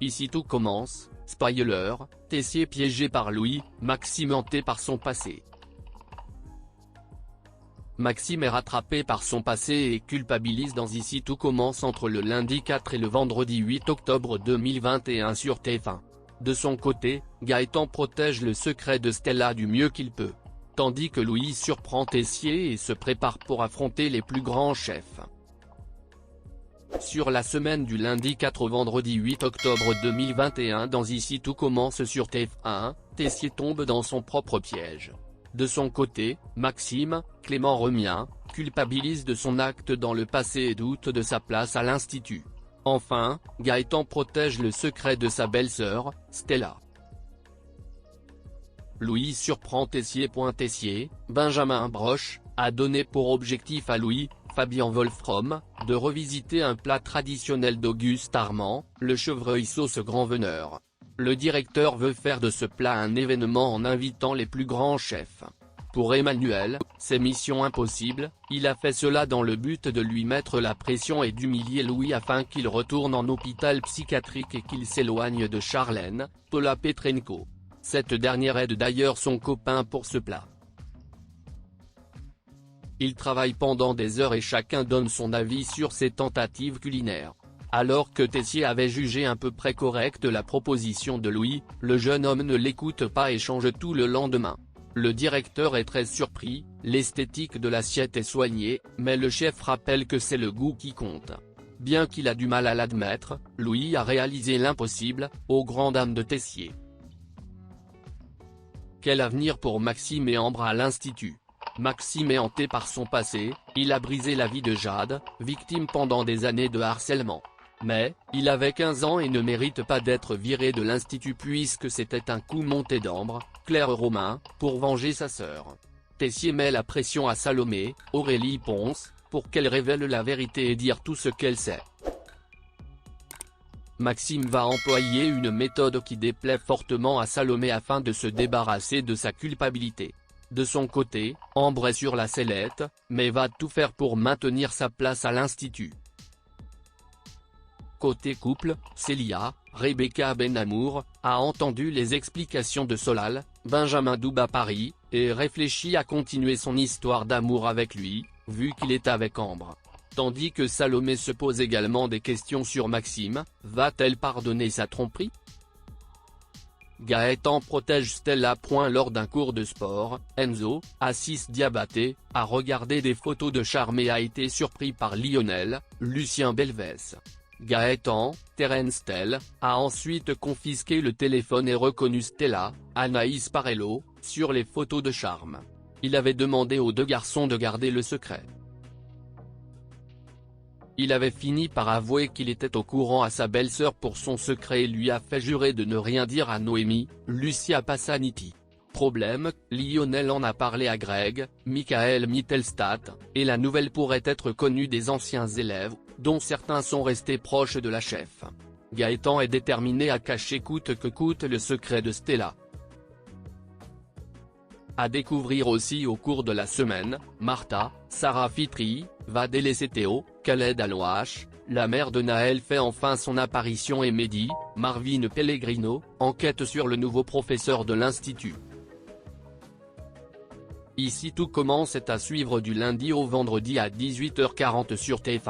Ici tout commence, spoiler, Tessier piégé par Louis, Maxime hanté par son passé. Maxime est rattrapé par son passé et culpabilise dans Ici tout commence entre le lundi 4 et le vendredi 8 octobre 2021 sur TF1. De son côté, Gaëtan protège le secret de Stella du mieux qu'il peut. Tandis que Louis surprend Tessier et se prépare pour affronter les plus grands chefs. Sur la semaine du lundi 4 au vendredi 8 octobre 2021 dans Ici tout commence sur TF1, Tessier tombe dans son propre piège. De son côté, Maxime, Clément Remien, culpabilise de son acte dans le passé et doute de sa place à l'Institut. Enfin, Gaëtan protège le secret de sa belle-sœur, Stella. Louis surprend Tessier. Tessier, Benjamin Broche, a donné pour objectif à Louis, Fabien Wolfrom, de revisiter un plat traditionnel d'Auguste Armand, le chevreuil sauce grand veneur. Le directeur veut faire de ce plat un événement en invitant les plus grands chefs. Pour Emmanuel, c'est mission impossible, il a fait cela dans le but de lui mettre la pression et d'humilier Louis afin qu'il retourne en hôpital psychiatrique et qu'il s'éloigne de Charlène, Paula Petrenko. Cette dernière aide d'ailleurs son copain pour ce plat. Ils travaillent pendant des heures et chacun donne son avis sur ses tentatives culinaires. Alors que Tessier avait jugé à peu près correcte la proposition de Louis, le jeune homme ne l'écoute pas et change tout le lendemain. Le directeur est très surpris, l'esthétique de l'assiette est soignée, mais le chef rappelle que c'est le goût qui compte. Bien qu'il a du mal à l'admettre, Louis a réalisé l'impossible, aux grandes dames de Tessier. Quel avenir pour Maxime et Ambre à l'Institut? Maxime est hanté par son passé, il a brisé la vie de Jade, victime pendant des années de harcèlement. Mais, il avait 15 ans et ne mérite pas d'être viré de l'Institut puisque c'était un coup monté d'Ambre, Claire Romain, pour venger sa sœur. Tessier met la pression à Salomé, Aurélie Ponce, pour qu'elle révèle la vérité et dire tout ce qu'elle sait. Maxime va employer une méthode qui déplaît fortement à Salomé afin de se débarrasser de sa culpabilité. De son côté, Ambre est sur la sellette, mais va tout faire pour maintenir sa place à l'Institut. Côté couple, Célia, Rebecca Benamour, a entendu les explications de Solal, Benjamin Douba Paris, et réfléchit à continuer son histoire d'amour avec lui, vu qu'il est avec Ambre. Tandis que Salomé se pose également des questions sur Maxime, va-t-elle pardonner sa tromperie? Gaëtan protège Stella. Lors d'un cours de sport, Enzo, Assis Diabaté, a regardé des photos de charme et a été surpris par Lionel, Lucien Belvès. Gaëtan, Terence Tell, a ensuite confisqué le téléphone et reconnu Stella, Anaïs Parello, sur les photos de charme. Il avait demandé aux deux garçons de garder le secret. Il avait fini par avouer qu'il était au courant à sa belle-sœur pour son secret et lui a fait jurer de ne rien dire à Noémie, Lucia Passaniti. Problème, Lionel en a parlé à Greg, Michael Mittelstadt, et la nouvelle pourrait être connue des anciens élèves, dont certains sont restés proches de la chef. Gaëtan est déterminé à cacher coûte que coûte le secret de Stella. À découvrir aussi au cours de la semaine, Martha, Sarah Fitri, va délaisser Théo, Khaled Alouache, la mère de Naël fait enfin son apparition et Mehdi, Marvin Pellegrino, enquête sur le nouveau professeur de l'Institut. Ici tout commence est à suivre du lundi au vendredi à 18h40 sur TF1.